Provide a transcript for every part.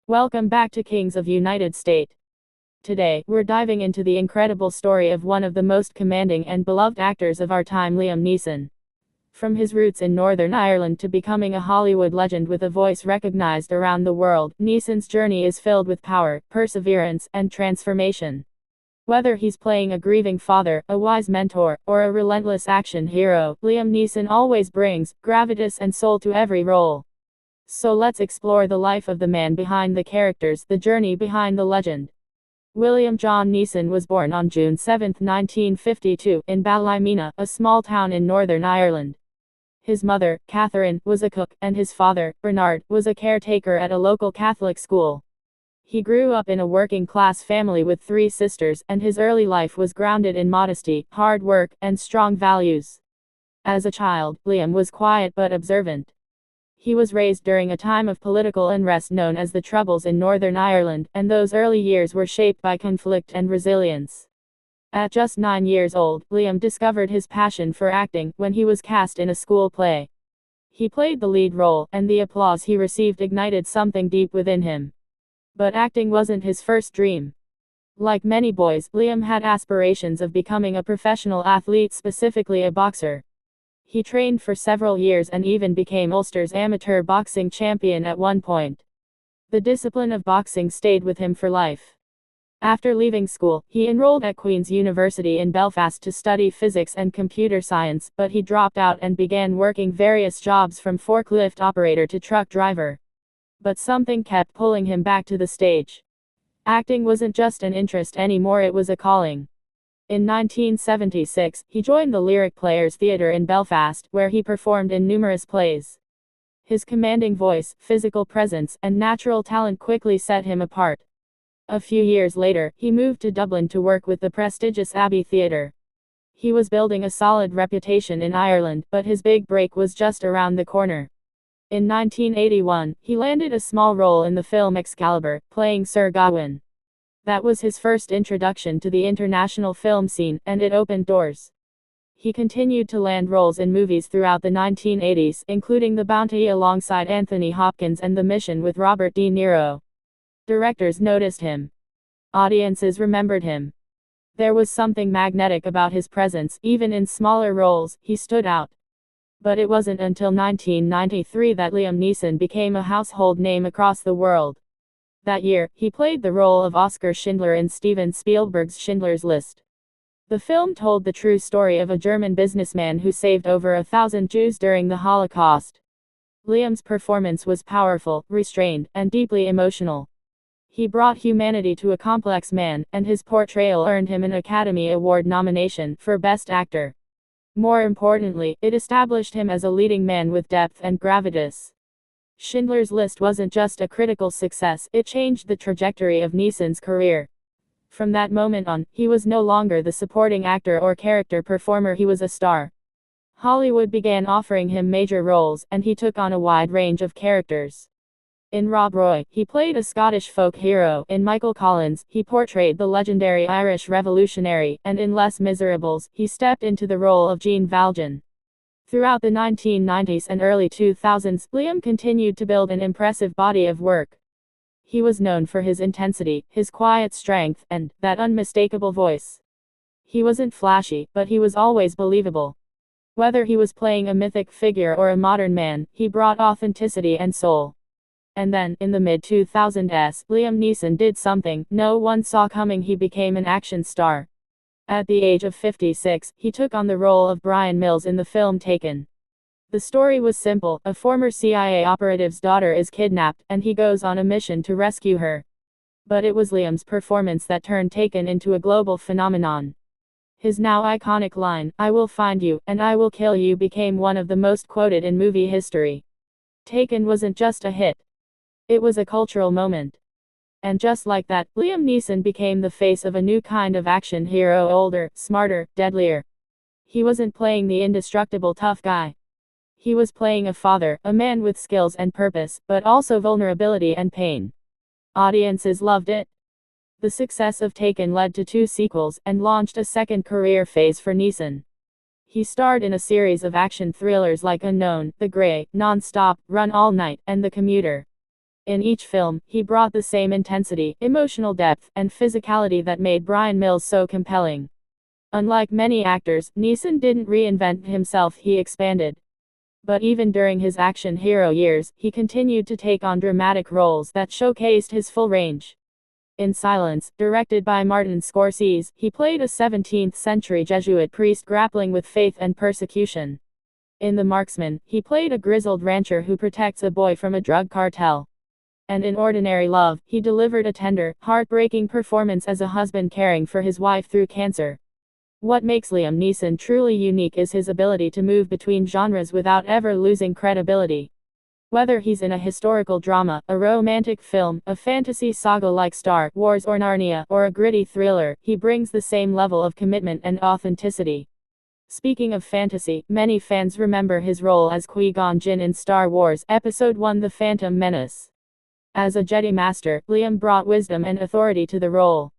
Welcome back to Kings of United States. Today, we're diving into the incredible story of one of the most commanding and beloved actors of our time, Liam Neeson. From his roots in Northern Ireland to becoming a Hollywood legend with a voice recognized around the world, Neeson's journey is filled with power, perseverance, and transformation. Whether he's playing a grieving father, a wise mentor, or a relentless action hero, Liam Neeson always brings gravitas and soul to every role. So let's explore the life of the man behind the characters, the journey behind the legend. William John Neeson was born on June 7, 1952, in Ballymena, a small town in Northern Ireland. His mother, Catherine, was a cook, and his father, Bernard, was a caretaker at a local Catholic school. He grew up in a working-class family with 3 sisters, and his early life was grounded in modesty, hard work, and strong values. As a child, Liam was quiet but observant. He was raised during a time of political unrest known as the Troubles in Northern Ireland, and those early years were shaped by conflict and resilience. At just 9 years old, Liam discovered his passion for acting when he was cast in a school play. He played the lead role, and the applause he received ignited something deep within him. But acting wasn't his first dream. Like many boys, Liam had aspirations of becoming a professional athlete, specifically a boxer. He trained for several years and even became Ulster's amateur boxing champion at one point. The discipline of boxing stayed with him for life. After leaving school, he enrolled at Queen's University in Belfast to study physics and computer science, but he dropped out and began working various jobs from forklift operator to truck driver. But something kept pulling him back to the stage. Acting wasn't just an interest anymore, it was a calling. In 1976, he joined the Lyric Players Theatre in Belfast, where he performed in numerous plays. His commanding voice, physical presence, and natural talent quickly set him apart. A few years later, he moved to Dublin to work with the prestigious Abbey Theatre. He was building a solid reputation in Ireland, but his big break was just around the corner. In 1981, he landed a small role in the film Excalibur, playing Sir Gawain. That was his first introduction to the international film scene, and it opened doors. He continued to land roles in movies throughout the 1980s, including The Bounty alongside Anthony Hopkins and The Mission with Robert De Niro. Directors noticed him. Audiences remembered him. There was something magnetic about his presence, even in smaller roles, he stood out. But it wasn't until 1993 that Liam Neeson became a household name across the world. That year, he played the role of Oskar Schindler in Steven Spielberg's Schindler's List. The film told the true story of a German businessman who saved over 1,000 Jews during the Holocaust. Liam's performance was powerful, restrained, and deeply emotional. He brought humanity to a complex man, and his portrayal earned him an Academy Award nomination for Best Actor. More importantly, it established him as a leading man with depth and gravitas. Schindler's List wasn't just a critical success, it changed the trajectory of Neeson's career. From that moment on, he was no longer the supporting actor or character performer, he was a star. Hollywood began offering him major roles, and he took on a wide range of characters. In Rob Roy, he played a Scottish folk hero. In Michael Collins, he portrayed the legendary Irish revolutionary, and in Les Miserables, he stepped into the role of Jean Valjean. Throughout the 1990s and early 2000s, Liam continued to build an impressive body of work. He was known for his intensity, his quiet strength, and that unmistakable voice. He wasn't flashy, but he was always believable. Whether he was playing a mythic figure or a modern man, he brought authenticity and soul. And then, in the mid-2000s, Liam Neeson did something no one saw coming. He became an action star. At the age of 56, he took on the role of Brian Mills in the film Taken. The story was simple: a former CIA operative's daughter is kidnapped, and he goes on a mission to rescue her. But it was Liam's performance that turned Taken into a global phenomenon. His now iconic line, "I will find you, and I will kill you," became one of the most quoted in movie history. Taken wasn't just a hit. It was a cultural moment. And just like that, Liam Neeson became the face of a new kind of action hero: older, smarter, deadlier. He wasn't playing the indestructible tough guy. He was playing a father, a man with skills and purpose, but also vulnerability and pain. Audiences loved it. The success of Taken led to 2 sequels, and launched a second career phase for Neeson. He starred in a series of action thrillers like Unknown, The Grey, Non-Stop, Run All Night, and The Commuter. In each film, he brought the same intensity, emotional depth, and physicality that made Bryan Mills so compelling. Unlike many actors, Neeson didn't reinvent himself, he expanded. But even during his action hero years, he continued to take on dramatic roles that showcased his full range. In Silence, directed by Martin Scorsese, he played a 17th-century Jesuit priest grappling with faith and persecution. In The Marksman, he played a grizzled rancher who protects a boy from a drug cartel. And in Ordinary Love, he delivered a tender, heartbreaking performance as a husband caring for his wife through cancer. What makes Liam Neeson truly unique is his ability to move between genres without ever losing credibility. Whether he's in a historical drama, a romantic film, a fantasy saga like Star Wars or Narnia, or a gritty thriller, he brings the same level of commitment and authenticity. Speaking of fantasy, many fans remember his role as Qui-Gon Jinn in Star Wars Episode I: The Phantom Menace. As a Jedi Master, Liam brought wisdom and authority to the role.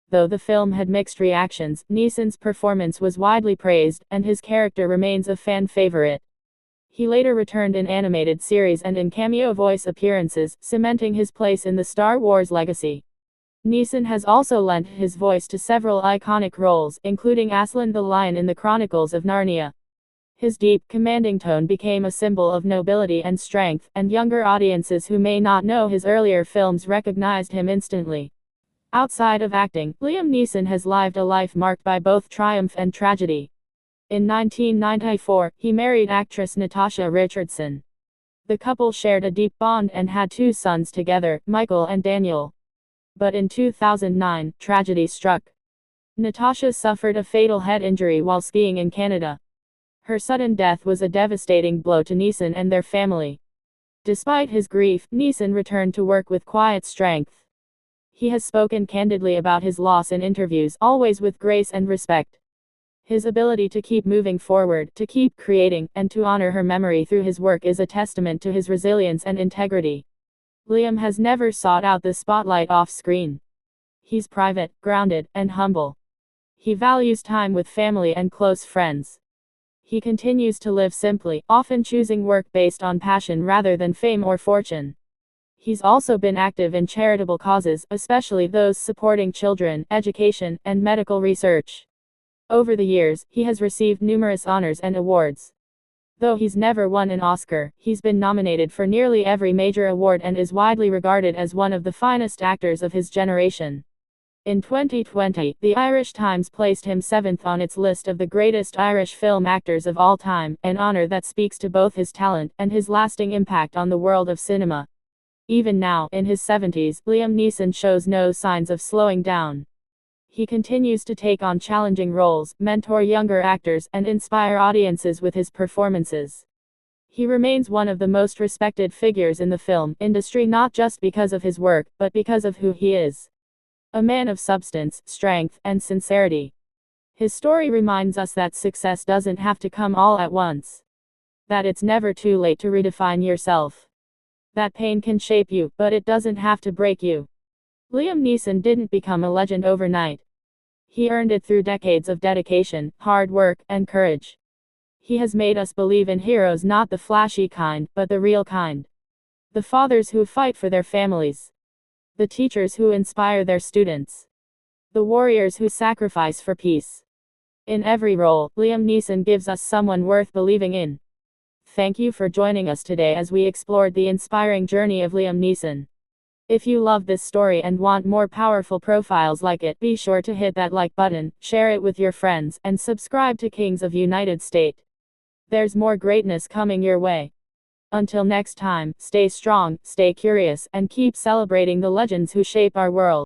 Though the film had mixed reactions, Neeson's performance was widely praised, and his character remains a fan favorite. He later returned in animated series and in cameo voice appearances, cementing his place in the Star Wars legacy. Neeson has also lent his voice to several iconic roles, including Aslan the Lion in the Chronicles of Narnia. His deep, commanding tone became a symbol of nobility and strength, and younger audiences who may not know his earlier films recognized him instantly. Outside of acting, Liam Neeson has lived a life marked by both triumph and tragedy. In 1994, he married actress Natasha Richardson. The couple shared a deep bond and had 2 sons together, Michael and Daniel. But in 2009, tragedy struck. Natasha suffered a fatal head injury while skiing in Canada. Her sudden death was a devastating blow to Neeson and their family. Despite his grief, Neeson returned to work with quiet strength. He has spoken candidly about his loss in interviews, always with grace and respect. His ability to keep moving forward, to keep creating, and to honor her memory through his work is a testament to his resilience and integrity. Liam has never sought out the spotlight off-screen. He's private, grounded, and humble. He values time with family and close friends. He continues to live simply, often choosing work based on passion rather than fame or fortune. He's also been active in charitable causes, especially those supporting children, education, and medical research. Over the years, he has received numerous honors and awards. Though he's never won an Oscar, he's been nominated for nearly every major award and is widely regarded as one of the finest actors of his generation. In 2020, the Irish Times placed him 7th on its list of the greatest Irish film actors of all time, an honor that speaks to both his talent and his lasting impact on the world of cinema. Even now, in his 70s, Liam Neeson shows no signs of slowing down. He continues to take on challenging roles, mentor younger actors, and inspire audiences with his performances. He remains one of the most respected figures in the film industry, not just because of his work, but because of who he is. A man of substance, strength, and sincerity. His story reminds us that success doesn't have to come all at once. That it's never too late to redefine yourself. That pain can shape you, but it doesn't have to break you. Liam Neeson didn't become a legend overnight. He earned it through decades of dedication, hard work, and courage. He has made us believe in heroes, not the flashy kind, but the real kind. The fathers who fight for their families. The teachers who inspire their students. The warriors who sacrifice for peace. In every role, Liam Neeson gives us someone worth believing in. Thank you for joining us today as we explored the inspiring journey of Liam Neeson. If you love this story and want more powerful profiles like it, be sure to hit that like button, share it with your friends, and subscribe to Kings of United States. There's more greatness coming your way. Until next time, stay strong, stay curious, and keep celebrating the legends who shape our world.